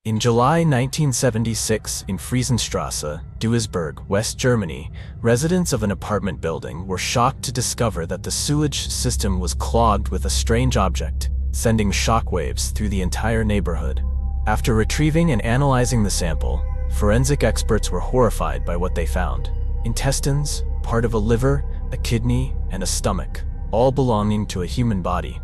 In July 1976, in Friesenstraße, Duisburg, West Germany, residents of an apartment building were shocked to discover that the sewage system was clogged with a strange object, sending shockwaves through the entire neighborhood. After retrieving and analyzing the sample, forensic experts were horrified by what they found. Intestines, part of a liver, a kidney, and a stomach, all belonging to a human body.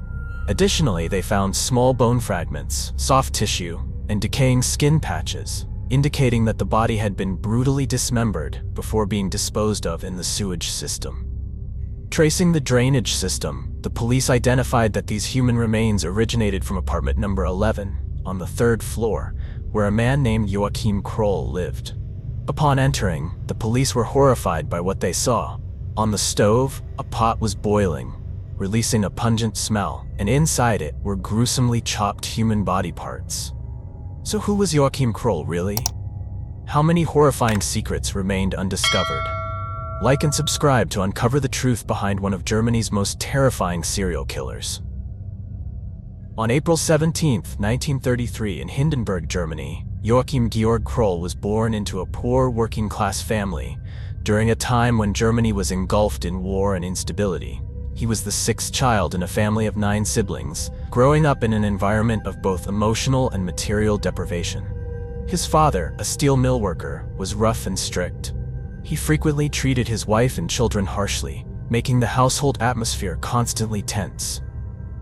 Additionally, they found small bone fragments, soft tissue, and decaying skin patches, indicating that the body had been brutally dismembered before being disposed of in the sewage system. Tracing the drainage system, the police identified that these human remains originated from apartment number 11, on the 3rd floor, where a man named Joachim Kroll lived. Upon entering, the police were horrified by what they saw. On the stove, a pot was boiling, releasing a pungent smell, and inside it were gruesomely chopped human body parts. So who was Joachim Kroll really? How many horrifying secrets remained undiscovered? Like and subscribe to uncover the truth behind one of Germany's most terrifying serial killers. On April 17, 1933, in Hindenburg, Germany, Joachim Georg Kroll was born into a poor working-class family during a time when Germany was engulfed in war and instability. He was the 6th child in a family of 9 siblings, growing up in an environment of both emotional and material deprivation. His father, a steel mill worker, was rough and strict. He frequently treated his wife and children harshly, making the household atmosphere constantly tense.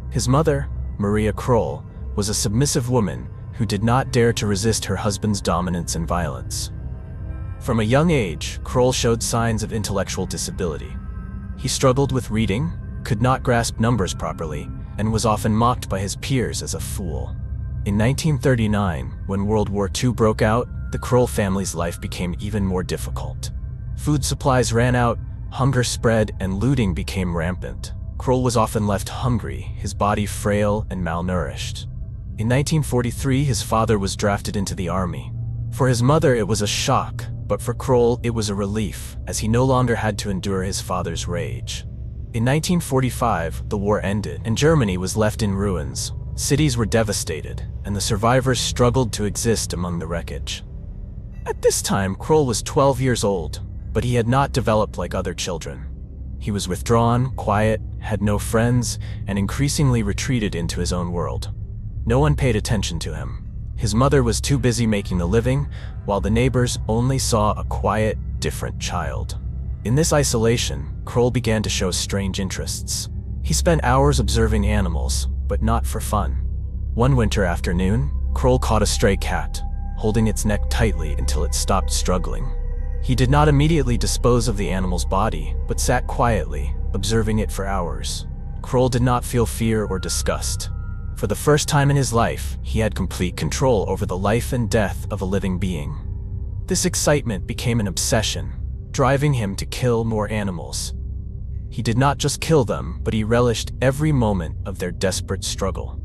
His mother, Maria Kroll, was a submissive woman who did not dare to resist her husband's dominance and violence. From a young age, Kroll showed signs of intellectual disability. He struggled with reading, could not grasp numbers properly, and was often mocked by his peers as a fool. In 1939, when World War II broke out, the Kroll family's life became even more difficult. Food supplies ran out, hunger spread, and looting became rampant. Kroll was often left hungry, his body frail and malnourished. In 1943, his father was drafted into the army. For his mother, it was a shock, but for Kroll, it was a relief, as he no longer had to endure his father's rage. In 1945, the war ended, and Germany was left in ruins. Cities were devastated, and the survivors struggled to exist among the wreckage. At this time, Kroll was 12 years old, but he had not developed like other children. He was withdrawn, quiet, had no friends, and increasingly retreated into his own world. No one paid attention to him. His mother was too busy making a living, while the neighbors only saw a quiet, different child. In this isolation, Kroll began to show strange interests. He spent hours observing animals, but not for fun. One winter afternoon, Kroll caught a stray cat, holding its neck tightly until it stopped struggling. He did not immediately dispose of the animal's body, but sat quietly, observing it for hours. Kroll did not feel fear or disgust. For the first time in his life, he had complete control over the life and death of a living being. This excitement became an obsession, driving him to kill more animals. He did not just kill them, but he relished every moment of their desperate struggle.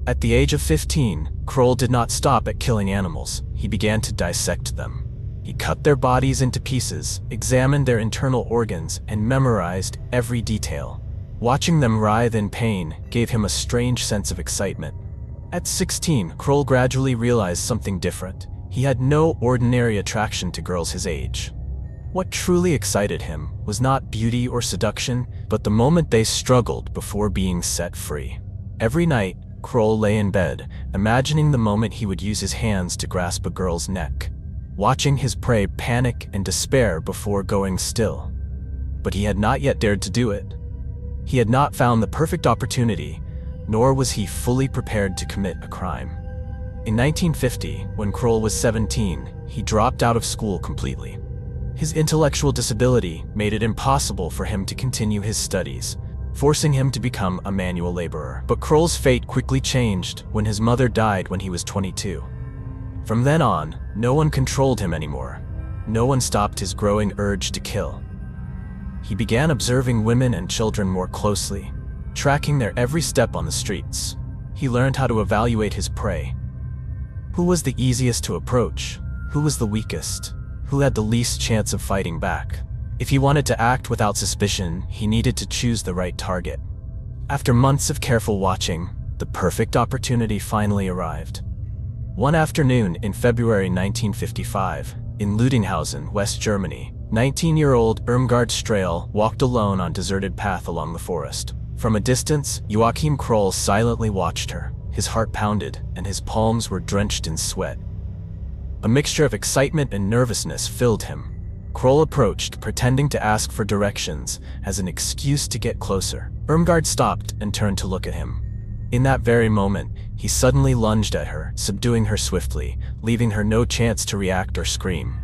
At the age of 15, Kroll did not stop at killing animals. He began to dissect them. He cut their bodies into pieces, examined their internal organs, and memorized every detail. Watching them writhe in pain gave him a strange sense of excitement. At 16, Kroll gradually realized something different. He had no ordinary attraction to girls his age. What truly excited him was not beauty or seduction, but the moment they struggled before being set free. Every night, Kroll lay in bed, imagining the moment he would use his hands to grasp a girl's neck, watching his prey panic and despair before going still. But he had not yet dared to do it. He had not found the perfect opportunity, nor was he fully prepared to commit a crime. In 1950, when Kroll was 17, he dropped out of school completely. His intellectual disability made it impossible for him to continue his studies, forcing him to become a manual laborer. But Kroll's fate quickly changed when his mother died when he was 22. From then on, no one controlled him anymore. No one stopped his growing urge to kill. He began observing women and children more closely, tracking their every step on the streets. He learned how to evaluate his prey. Who was the easiest to approach? Who was the weakest? Who had the least chance of fighting back? If he wanted to act without suspicion, he needed to choose the right target. After months of careful watching, the perfect opportunity finally arrived. One afternoon in February 1955, in Lüdinghausen, West Germany, 19-year-old Irmgard Strahl walked alone on a deserted path along the forest. From a distance, Joachim Kroll silently watched her. His heart pounded, and his palms were drenched in sweat. A mixture of excitement and nervousness filled him. Kroll approached, pretending to ask for directions as an excuse to get closer. Irmgard stopped and turned to look at him. In that very moment, he suddenly lunged at her, subduing her swiftly, leaving her no chance to react or scream.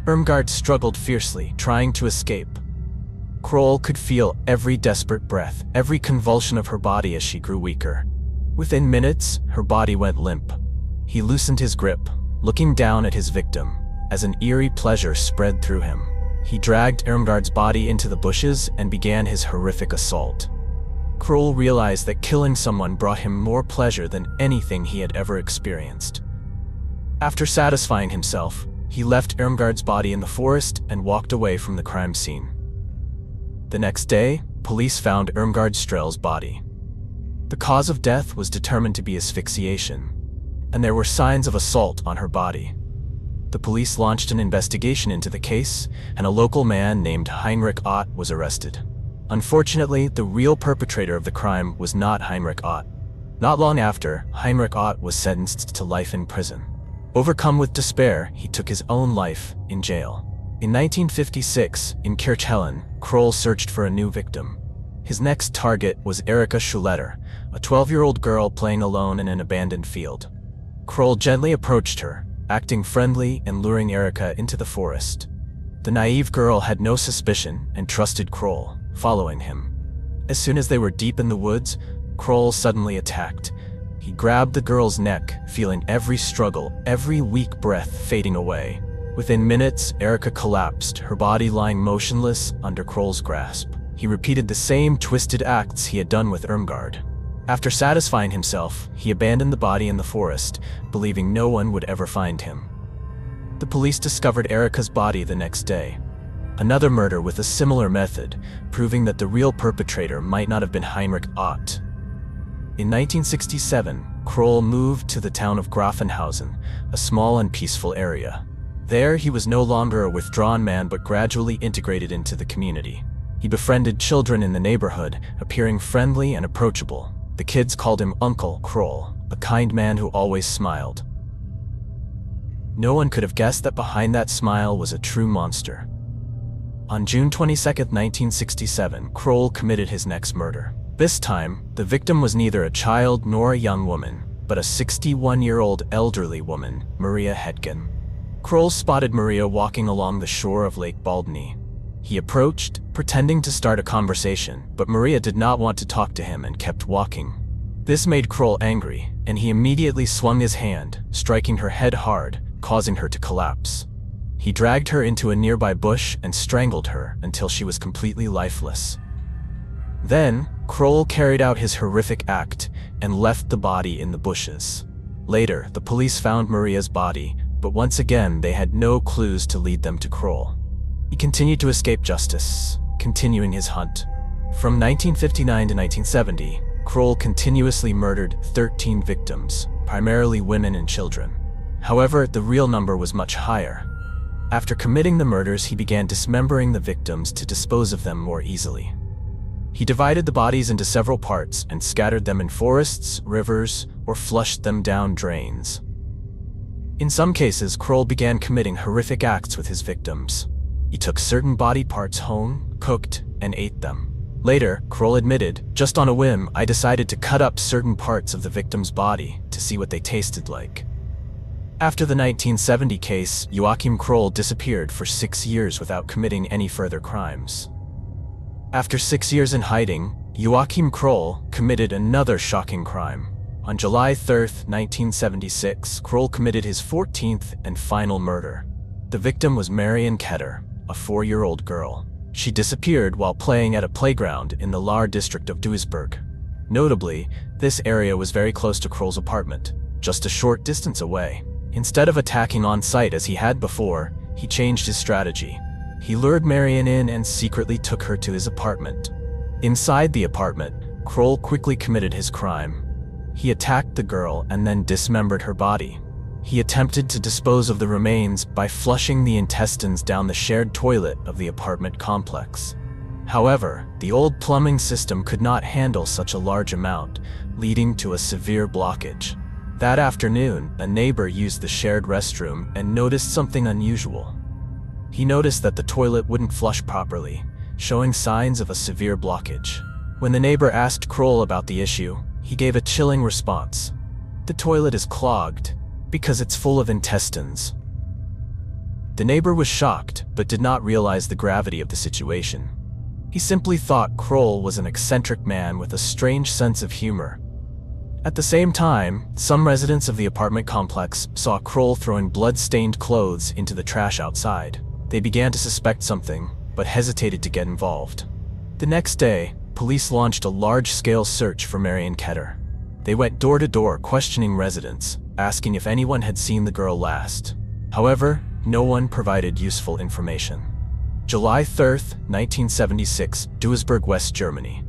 Irmgard struggled fiercely, trying to escape. Kroll could feel every desperate breath, every convulsion of her body as she grew weaker. Within minutes, her body went limp. He loosened his grip, looking down at his victim, as an eerie pleasure spread through him. He dragged Irmgard's body into the bushes and began his horrific assault. Kroll realized that killing someone brought him more pleasure than anything he had ever experienced. After satisfying himself, he left Irmgard's body in the forest and walked away from the crime scene. The next day, police found Irmgard Strahl's body. The cause of death was determined to be asphyxiation, and there were signs of assault on her body. The police launched an investigation into the case, and a local man named Heinrich Ott was arrested. Unfortunately, the real perpetrator of the crime was not Heinrich Ott. Not long after, Heinrich Ott was sentenced to life in prison. Overcome with despair, he took his own life in jail. In 1956, in Kirchhellen, Kroll searched for a new victim. His next target was Erika Schuletter, a 12-year-old girl playing alone in an abandoned field. Kroll gently approached her, acting friendly and luring Erika into the forest. The naive girl had no suspicion and trusted Kroll, following him. As soon as they were deep in the woods, Kroll suddenly attacked. He grabbed the girl's neck, feeling every struggle, every weak breath fading away. Within minutes, Erika collapsed, her body lying motionless under Kroll's grasp. He repeated the same twisted acts he had done with Irmgard. After satisfying himself, he abandoned the body in the forest, believing no one would ever find him. The police discovered Erika's body the next day. Another murder with a similar method, proving that the real perpetrator might not have been Heinrich Ott. In 1967, Kroll moved to the town of Grafenhausen, a small and peaceful area. There, he was no longer a withdrawn man but gradually integrated into the community. He befriended children in the neighborhood, appearing friendly and approachable. The kids called him Uncle Kroll, a kind man who always smiled. No one could have guessed that behind that smile was a true monster. On June 22, 1967, Kroll committed his next murder. This time, the victim was neither a child nor a young woman, but a 61-year-old elderly woman, Maria Hetgen. Kroll spotted Maria walking along the shore of Lake Baldny. He approached, pretending to start a conversation, but Maria did not want to talk to him and kept walking. This made Kroll angry, and he immediately swung his hand, striking her head hard, causing her to collapse. He dragged her into a nearby bush and strangled her until she was completely lifeless. Then, Kroll carried out his horrific act and left the body in the bushes. Later, the police found Maria's body, but once again they had no clues to lead them to Kroll. He continued to escape justice, continuing his hunt. From 1959 to 1970, Kroll continuously murdered 13 victims, primarily women and children. However, the real number was much higher. After committing the murders, he began dismembering the victims to dispose of them more easily. He divided the bodies into several parts and scattered them in forests, rivers, or flushed them down drains. In some cases, Kroll began committing horrific acts with his victims. He took certain body parts home, cooked, and ate them. Later, Kroll admitted, "Just on a whim, I decided to cut up certain parts of the victim's body to see what they tasted like." After the 1970 case, Joachim Kroll disappeared for 6 years without committing any further crimes. After 6 years in hiding, Joachim Kroll committed another shocking crime. On July 3, 1976, Kroll committed his 14th and final murder. The victim was Marion Ketter, a 4-year-old girl. She disappeared while playing at a playground in the Lahr district of Duisburg. Notably, this area was very close to Kroll's apartment, just a short distance away. Instead of attacking on site as he had before, he changed his strategy. He lured Marion in and secretly took her to his apartment. Inside the apartment, Kroll quickly committed his crime. He attacked the girl and then dismembered her body. He attempted to dispose of the remains by flushing the intestines down the shared toilet of the apartment complex. However, the old plumbing system could not handle such a large amount, leading to a severe blockage. That afternoon, a neighbor used the shared restroom and noticed something unusual. He noticed that the toilet wouldn't flush properly, showing signs of a severe blockage. When the neighbor asked Kroll about the issue, he gave a chilling response. "The toilet is clogged because it's full of intestines." The neighbor was shocked, but did not realize the gravity of the situation. He simply thought Kroll was an eccentric man with a strange sense of humor. At the same time, some residents of the apartment complex saw Kroll throwing blood-stained clothes into the trash outside. They began to suspect something, but hesitated to get involved. The next day, police launched a large-scale search for Marion Ketter. They went door to door questioning residents, asking if anyone had seen the girl last. However, no one provided useful information. July 3, 1976, Duisburg, West Germany.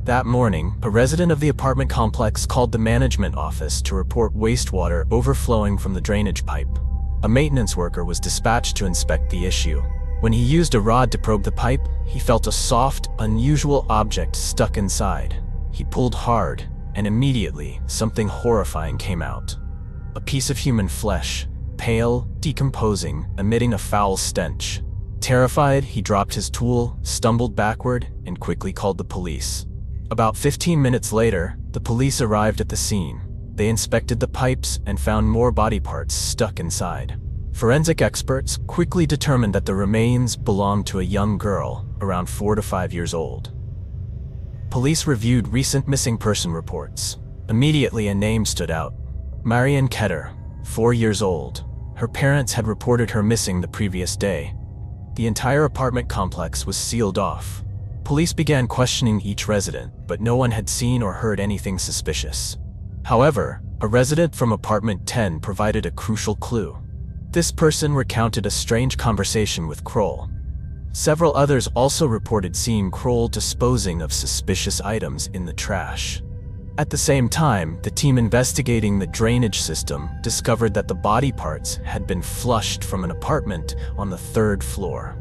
That morning, a resident of the apartment complex called the management office to report wastewater overflowing from the drainage pipe. A maintenance worker was dispatched to inspect the issue. When he used a rod to probe the pipe, he felt a soft, unusual object stuck inside. He pulled hard, and immediately, something horrifying came out. A piece of human flesh, pale, decomposing, emitting a foul stench. Terrified, he dropped his tool, stumbled backward, and quickly called the police. About 15 minutes later, the police arrived at the scene. They inspected the pipes and found more body parts stuck inside. Forensic experts quickly determined that the remains belonged to a young girl, around 4 to 5 years old. Police reviewed recent missing person reports. Immediately, a name stood out. Marion Ketter, 4 years old. Her parents had reported her missing the previous day. The entire apartment complex was sealed off. Police began questioning each resident, but no one had seen or heard anything suspicious. However, a resident from apartment 10 provided a crucial clue. This person recounted a strange conversation with Kroll. Several others also reported seeing Kroll disposing of suspicious items in the trash. At the same time, the team investigating the drainage system discovered that the body parts had been flushed from an apartment on the 3rd floor.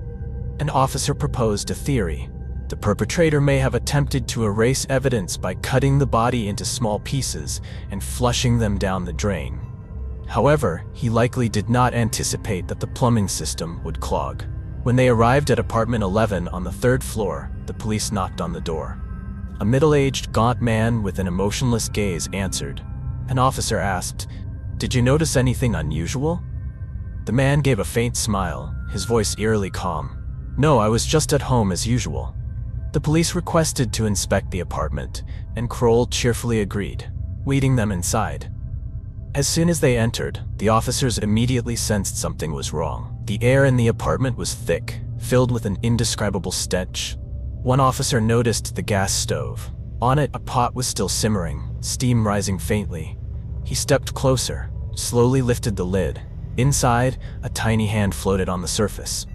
An officer proposed a theory. The perpetrator may have attempted to erase evidence by cutting the body into small pieces and flushing them down the drain. However, he likely did not anticipate that the plumbing system would clog. When they arrived at apartment 11 on the 3rd floor, the police knocked on the door. A middle-aged, gaunt man with an emotionless gaze answered. An officer asked, "Did you notice anything unusual?" The man gave a faint smile, his voice eerily calm. "No, I was just at home as usual." The police requested to inspect the apartment, and Kroll cheerfully agreed, leading them inside. As soon as they entered, the officers immediately sensed something was wrong. The air in the apartment was thick, filled with an indescribable stench. One officer noticed the gas stove. On it, a pot was still simmering, steam rising faintly. He stepped closer, slowly lifted the lid. Inside, a tiny hand floated on the surface.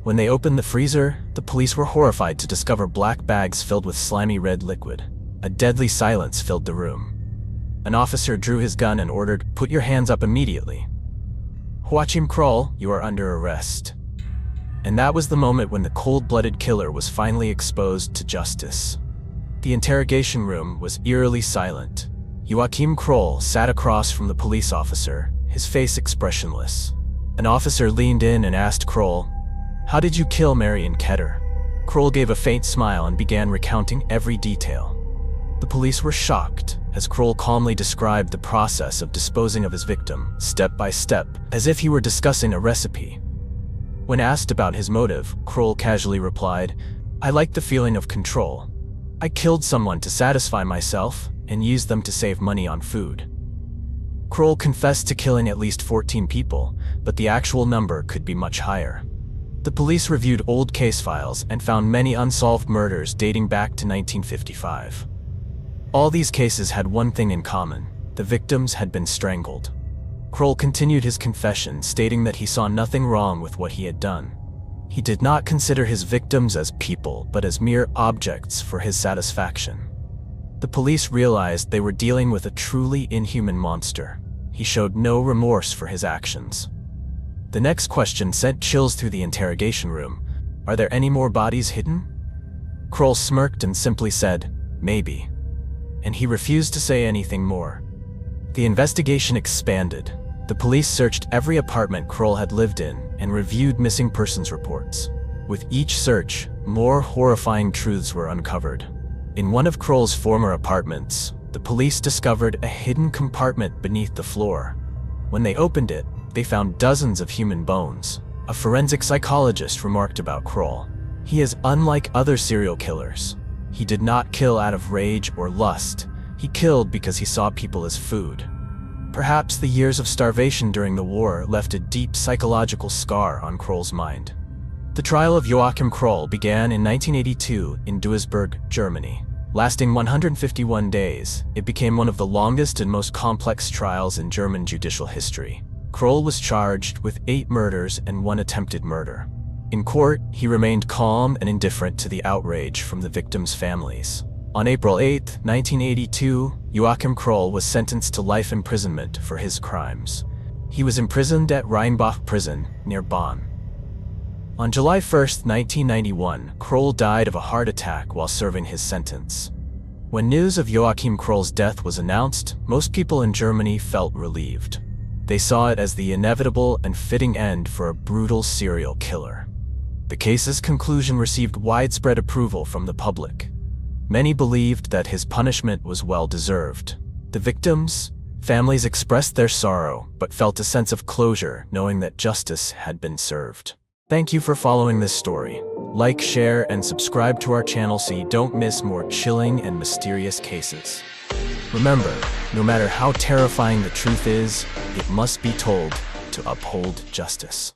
When they opened the freezer, the police were horrified to discover black bags filled with slimy red liquid. A deadly silence filled the room. An officer drew his gun and ordered, "Put your hands up immediately." "Joachim Kroll, you are under arrest." And that was the moment when the cold-blooded killer was finally exposed to justice. The interrogation room was eerily silent. Joachim Kroll sat across from the police officer, his face expressionless. An officer leaned in and asked Kroll, "How did you kill Marion Ketter?" Kroll gave a faint smile and began recounting every detail. The police were shocked as Kroll calmly described the process of disposing of his victim, step by step, as if he were discussing a recipe. When asked about his motive, Kroll casually replied, "I like the feeling of control. I killed someone to satisfy myself and used them to save money on food." Kroll confessed to killing at least 14 people, but the actual number could be much higher. The police reviewed old case files and found many unsolved murders dating back to 1955. All these cases had one thing in common: the victims had been strangled. Kroll continued his confession, stating that he saw nothing wrong with what he had done. He did not consider his victims as people, but as mere objects for his satisfaction. The police realized they were dealing with a truly inhuman monster. He showed no remorse for his actions. The next question sent chills through the interrogation room. Are there any more bodies hidden? Kroll smirked and simply said, maybe. And he refused to say anything more. The investigation expanded. The police searched every apartment Kroll had lived in and reviewed missing persons reports. With each search, more horrifying truths were uncovered. In one of Kroll's former apartments, the police discovered a hidden compartment beneath the floor. When they opened it, they found dozens of human bones. A forensic psychologist remarked about Kroll. He is unlike other serial killers. He did not kill out of rage or lust. He killed because he saw people as food. Perhaps the years of starvation during the war left a deep psychological scar on Kroll's mind. The trial of Joachim Kroll began in 1982 in Duisburg, Germany. Lasting 151 days, it became one of the longest and most complex trials in German judicial history. Kroll was charged with 8 murders and 1 attempted murder. In court, he remained calm and indifferent to the outrage from the victims' families. On April 8, 1982, Joachim Kroll was sentenced to life imprisonment for his crimes. He was imprisoned at Rheinbach prison near Bonn. On July 1, 1991, Kroll died of a heart attack while serving his sentence. When news of Joachim Kroll's death was announced, most people in Germany felt relieved. They saw it as the inevitable and fitting end for a brutal serial killer. The case's conclusion received widespread approval from the public. Many believed that his punishment was well-deserved. The victims' families expressed their sorrow, but felt a sense of closure knowing that justice had been served. Thank you for following this story. Like, share, and subscribe to our channel so you don't miss more chilling and mysterious cases. Remember, no matter how terrifying the truth is, it must be told to uphold justice.